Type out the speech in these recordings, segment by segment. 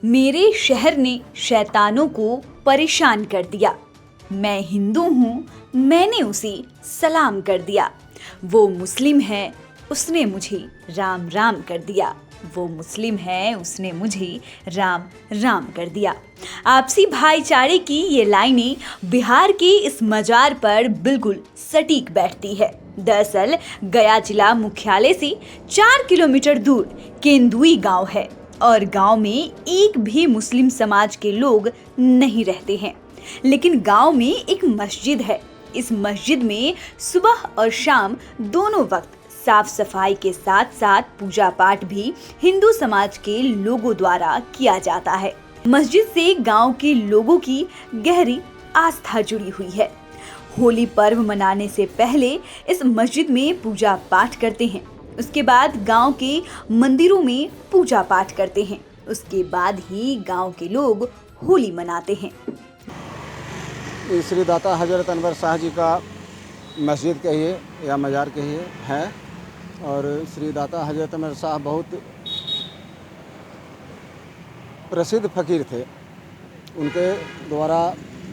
मेरे शहर ने शैतानों को परेशान कर दिया। मैं हिंदू हूँ, मैंने उसे सलाम कर दिया। वो मुस्लिम है, उसने मुझे राम राम कर दिया। वो मुस्लिम है, उसने मुझे राम राम कर दिया। आपसी भाईचारे की ये लाइनें बिहार के इस मजार पर बिल्कुल सटीक बैठती है। दरअसल गया जिला मुख्यालय से 4 किलोमीटर दूर केंदुई गांव है और गांव में एक भी मुस्लिम समाज के लोग नहीं रहते हैं। लेकिन गांव में एक मस्जिद है। इस मस्जिद में सुबह और शाम दोनों वक्त साफ सफाई के साथ साथ पूजा पाठ भी हिंदू समाज के लोगों द्वारा किया जाता है। मस्जिद से गांव के लोगों की गहरी आस्था जुड़ी हुई है। होली पर्व मनाने से पहले इस मस्जिद में पूजा पाठ करते हैं। उसके बाद गांव के मंदिरों में पूजा पाठ करते हैं। उसके बाद ही गांव के लोग होली मनाते हैं। श्री दाता हजरत अनवर शाह जी का मस्जिद कहिए या मज़ार कहिए है। और श्री दाता हजरत अनवर शाह बहुत प्रसिद्ध फ़कीर थे। उनके द्वारा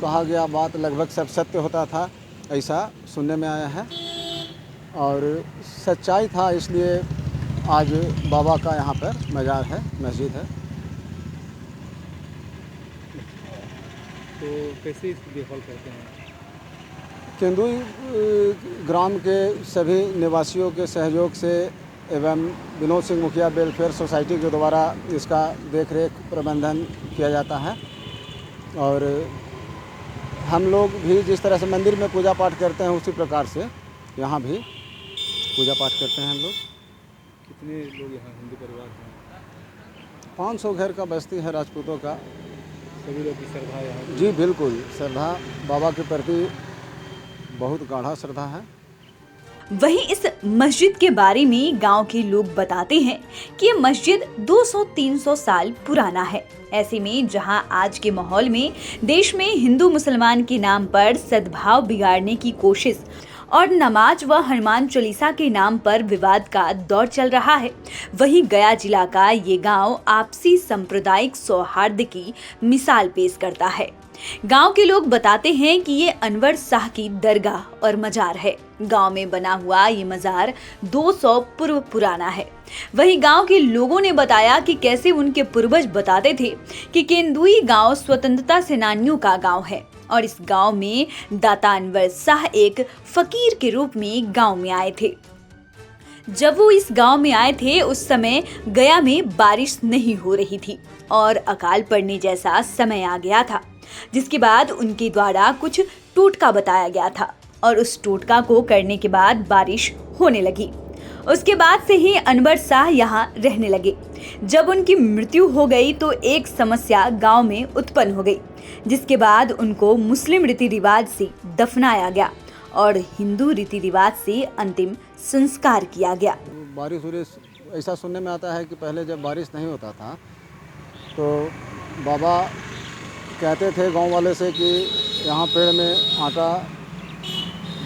कहा गया बात लगभग सब सत्य होता था, ऐसा सुनने में आया है और सच्चाई था। इसलिए आज बाबा का यहाँ पर मज़ार है, मस्जिद है। तो कैसे इसकी देखभाल करते हैं? केंदुई ग्राम के सभी निवासियों के सहयोग से एवं विनोद सिंह मुखिया वेलफेयर सोसाइटी के द्वारा इसका देखरेख प्रबंधन किया जाता है। और हम लोग भी जिस तरह से मंदिर में पूजा पाठ करते हैं उसी प्रकार से यहाँ भी पूजा पाठ करते हैं हम लोग। कितने लोग यहाँ हिंदू परिवार हैं? 500 घर का बस्ती है राजपूतों का। सभी लोग की श्रद्धा यहाँ जी बिल्कुल, श्रद्धा बाबा के प्रति बहुत गाढ़ा श्रद्धा है। वहीं इस मस्जिद के बारे में गांव के लोग बताते हैं कि ये मस्जिद 200-300 साल पुराना है। ऐसे में जहां आज के माहौल में देश में हिंदू मुसलमान के नाम पर सद्भाव बिगाड़ने की कोशिश और नमाज व हनुमान चालीसा के नाम पर विवाद का दौर चल रहा है, वहीं गया जिला का ये गांव आपसी सांप्रदायिक सौहार्द की मिसाल पेश करता है। गांव के लोग बताते हैं कि ये अनवर शाह की दरगाह और मजार है। गांव में बना हुआ ये मजार 200 पूर्व पुराना है। वहीं गांव के लोगों ने बताया कि कैसे उनके पूर्वज बताते थे कि केंदुई गांव स्वतंत्रता सेनानियों का गांव है और इस गांव में दाता अनवर शाह एक फकीर के रूप में गांव में आए थे। जब वो इस गांव में आए थे उस समय गया में बारिश नहीं हो रही थी और अकाल पड़ने जैसा समय आ गया था, जिसके बाद उनके द्वारा कुछ टोटका बताया गया था और उस टोटका को करने के बाद बारिश होने लगी। उसके बाद से ही अनवर शाह यहाँ रहने लगे। जब उनकी मृत्यु हो गई तो एक समस्या गांव में उत्पन्न हो गई, जिसके बाद उनको मुस्लिम रीति रिवाज से दफनाया गया और हिंदू रीति रिवाज से अंतिम संस्कार किया गया। बारिश ऐसा सुनने में आता है कि पहले जब बारिश नहीं होता था तो बाबा कहते थे गांव वाले से कि यहाँ पेड़ में आटा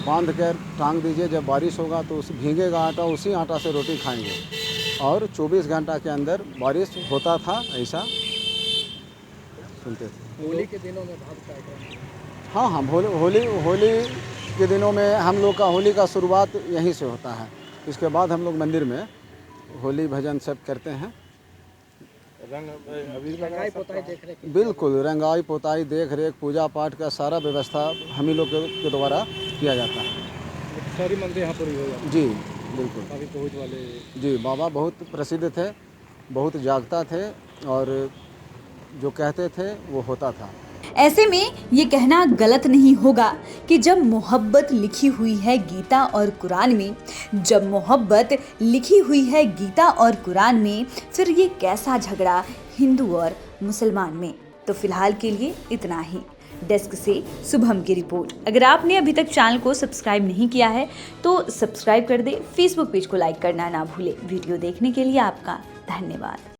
बांध कर टांग दीजिए, जब बारिश होगा तो उस भीगेगा आटा, उसी आटा से रोटी खाएंगे। और 24 घंटा के अंदर बारिश होता था, ऐसा सुनते थे। होली के दिनों में भाव कार्यक्रम? हाँ, होली के दिनों में हम लोग का होली का शुरुआत यहीं से होता है। इसके बाद हम लोग मंदिर में होली भजन सब करते हैं। रंगाई पोताई देख रेख? बिल्कुल, रंगाई पोताई देख रेख पूजा पाठ का सारा व्यवस्था हम ही लोग के द्वारा किया जाता है। सारी मंदिर यहाँ पर ही हो जाती? जी बिल्कुल। काफ़ी पहुँच वाले? जी, बाबा बहुत प्रसिद्ध थे, बहुत जागता थे और जो कहते थे वो होता था। ऐसे में ये कहना गलत नहीं होगा कि जब मोहब्बत लिखी हुई है गीता और कुरान में, जब मोहब्बत लिखी हुई है गीता और कुरान में, फिर ये कैसा झगड़ा हिंदू और मुसलमान में। तो फिलहाल के लिए इतना ही। डेस्क से शुभम की रिपोर्ट। अगर आपने अभी तक चैनल को सब्सक्राइब नहीं किया है तो सब्सक्राइब कर दे। फेसबुक पेज को लाइक करना ना भूले। वीडियो देखने के लिए आपका धन्यवाद।